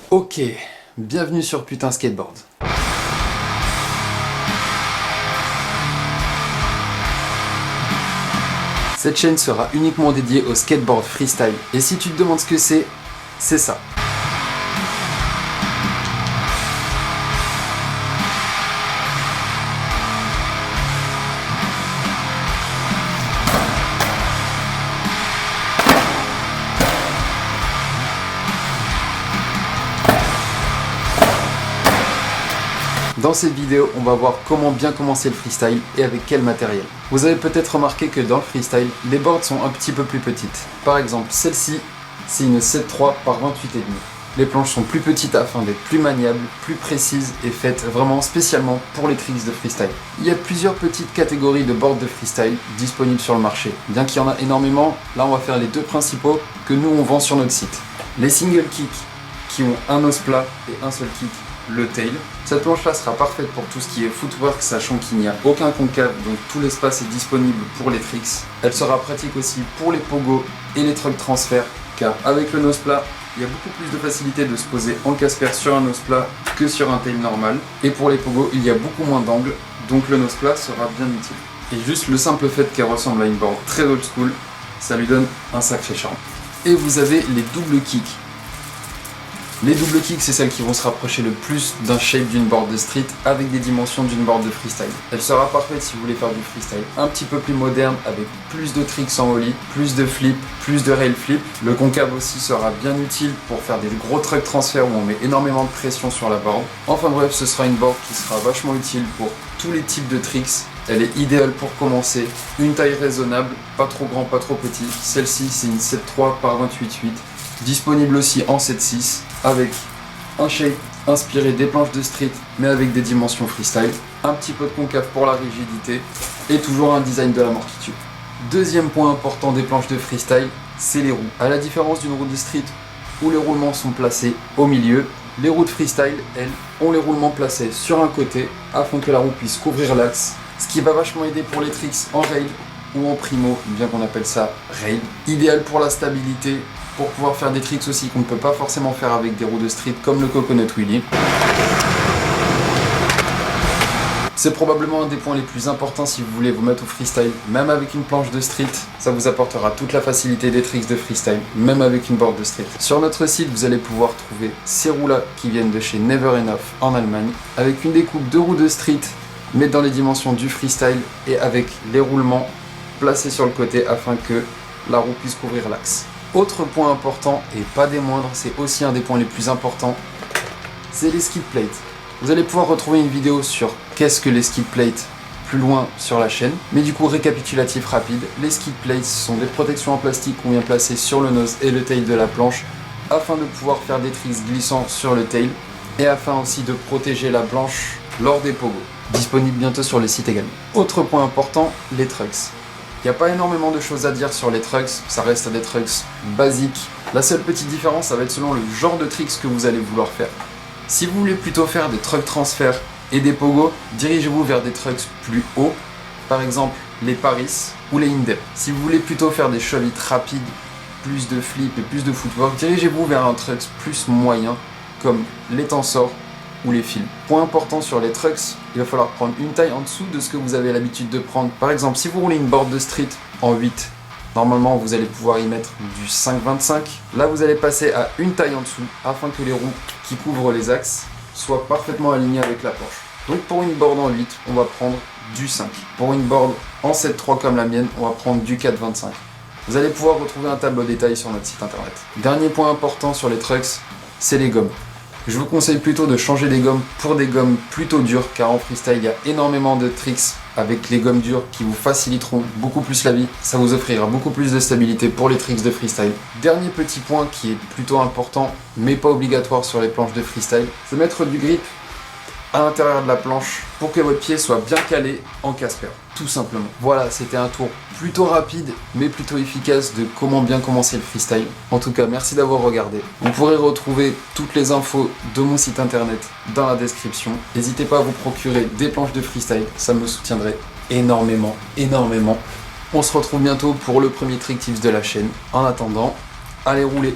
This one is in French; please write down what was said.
Ok, bienvenue sur Putain Skateboard. Cette chaîne sera uniquement dédiée au skateboard freestyle. Et si tu te demandes ce que c'est ça. Dans cette vidéo, on va voir comment bien commencer le freestyle et avec quel matériel. Vous avez peut-être remarqué que dans le freestyle, les boards sont un petit peu plus petites. Par exemple, celle-ci, c'est une 7.3 par 28,5. Les planches sont plus petites afin d'être plus maniables, plus précises et faites vraiment spécialement pour les tricks de freestyle. Il y a plusieurs petites catégories de boards de freestyle disponibles sur le marché. Bien qu'il y en a énormément, là on va faire les deux principaux que nous on vend sur notre site. Les single kicks qui ont un os plat et un seul kick, le tail. Cette planche là sera parfaite pour tout ce qui est footwork, sachant qu'il n'y a aucun concave, donc tout l'espace est disponible pour les tricks. Elle sera pratique aussi pour les pogos et les truck transferts, car avec le nose plat, il y a beaucoup plus de facilité de se poser en casper sur un nose plat que sur un tail normal. Et pour les pogos, il y a beaucoup moins d'angles, donc le nose plat sera bien utile. Et juste le simple fait qu'elle ressemble à une board très old school, ça lui donne un sacré charme. Et vous avez les doubles kicks. Les double kicks, c'est celles qui vont se rapprocher le plus d'un shape d'une board de street avec des dimensions d'une board de freestyle. Elle sera parfaite si vous voulez faire du freestyle un petit peu plus moderne avec plus de tricks en ollie, plus de flip, plus de rail flip. Le concave aussi sera bien utile pour faire des gros truck transferts où on met énormément de pression sur la board. Enfin bref, ce sera une board qui sera vachement utile pour tous les types de tricks. Elle est idéale pour commencer, une taille raisonnable, pas trop grand, pas trop petit. Celle-ci, c'est une 7.3 par 28,8. Disponible aussi en 7.6 avec un shape inspiré des planches de street mais avec des dimensions freestyle, un petit peu de concave pour la rigidité et toujours un design de l'amortitude. Deuxième point important des planches de freestyle, c'est les roues. À la différence d'une roue de street où les roulements sont placés au milieu, les roues de freestyle, elles, ont les roulements placés sur un côté afin que la roue puisse couvrir l'axe, ce qui va vachement aider pour les tricks en rail ou en primo, bien qu'on appelle ça rail. Idéal pour la stabilité, pour pouvoir faire des tricks aussi qu'on ne peut pas forcément faire avec des roues de street comme le coconut wheelie. C'est probablement un des points les plus importants si vous voulez vous mettre au freestyle, même avec une planche de street, ça vous apportera toute la facilité des tricks de freestyle, même avec une board de street. Sur notre site, vous allez pouvoir trouver ces roues-là qui viennent de chez Never Enough en Allemagne, avec une découpe de roues de street, mais dans les dimensions du freestyle et avec les roulements placés sur le côté afin que la roue puisse couvrir l'axe. Autre point important, et pas des moindres, c'est aussi un des points les plus importants, c'est les skid plates. Vous allez pouvoir retrouver une vidéo sur qu'est-ce que les skid plates plus loin sur la chaîne. Mais du coup, récapitulatif rapide, les skid plates sont des protections en plastique qu'on vient placer sur le nose et le tail de la planche afin de pouvoir faire des tricks glissants sur le tail et afin aussi de protéger la planche lors des pogos. Disponible bientôt sur le site également. Autre point important, les trucks. Il n'y a pas énormément de choses à dire sur les trucks, ça reste des trucks basiques. La seule petite différence, ça va être selon le genre de tricks que vous allez vouloir faire. Si vous voulez plutôt faire des truck transferts et des pogos, dirigez-vous vers des trucks plus hauts, par exemple les Paris ou les Indep. Si vous voulez plutôt faire des shove it rapides, plus de flip et plus de footwork, dirigez-vous vers un truck plus moyen comme les Tensor ou les fils. Point important sur les trucks, il va falloir prendre une taille en dessous de ce que vous avez l'habitude de prendre. Par exemple, si vous roulez une board de street en 8, normalement vous allez pouvoir y mettre du 5,25. Là vous allez passer à une taille en dessous afin que les roues qui couvrent les axes soient parfaitement alignées avec la planche. Donc pour une board en 8, on va prendre du 5. Pour une board en 7.3 comme la mienne, on va prendre du 4,25. Vous allez pouvoir retrouver un tableau détail sur notre site internet. Dernier point important sur les trucks, c'est les gommes. Je vous conseille plutôt de changer des gommes pour des gommes plutôt dures, car en freestyle il y a énormément de tricks avec les gommes dures qui vous faciliteront beaucoup plus la vie. Ça vous offrira beaucoup plus de stabilité pour les tricks de freestyle. Dernier petit point qui est plutôt important, mais pas obligatoire sur les planches de freestyle, c'est mettre du grip à l'intérieur de la planche pour que votre pied soit bien calé en casper, tout simplement. Voilà, c'était un tour plutôt rapide mais plutôt efficace de comment bien commencer le freestyle. En tout cas, merci d'avoir regardé. Vous pourrez retrouver toutes les infos de mon site internet dans la description. N'hésitez pas à vous procurer des planches de freestyle, ça me soutiendrait énormément. On se retrouve bientôt pour le premier trick tips de la chaîne. En attendant, allez rouler!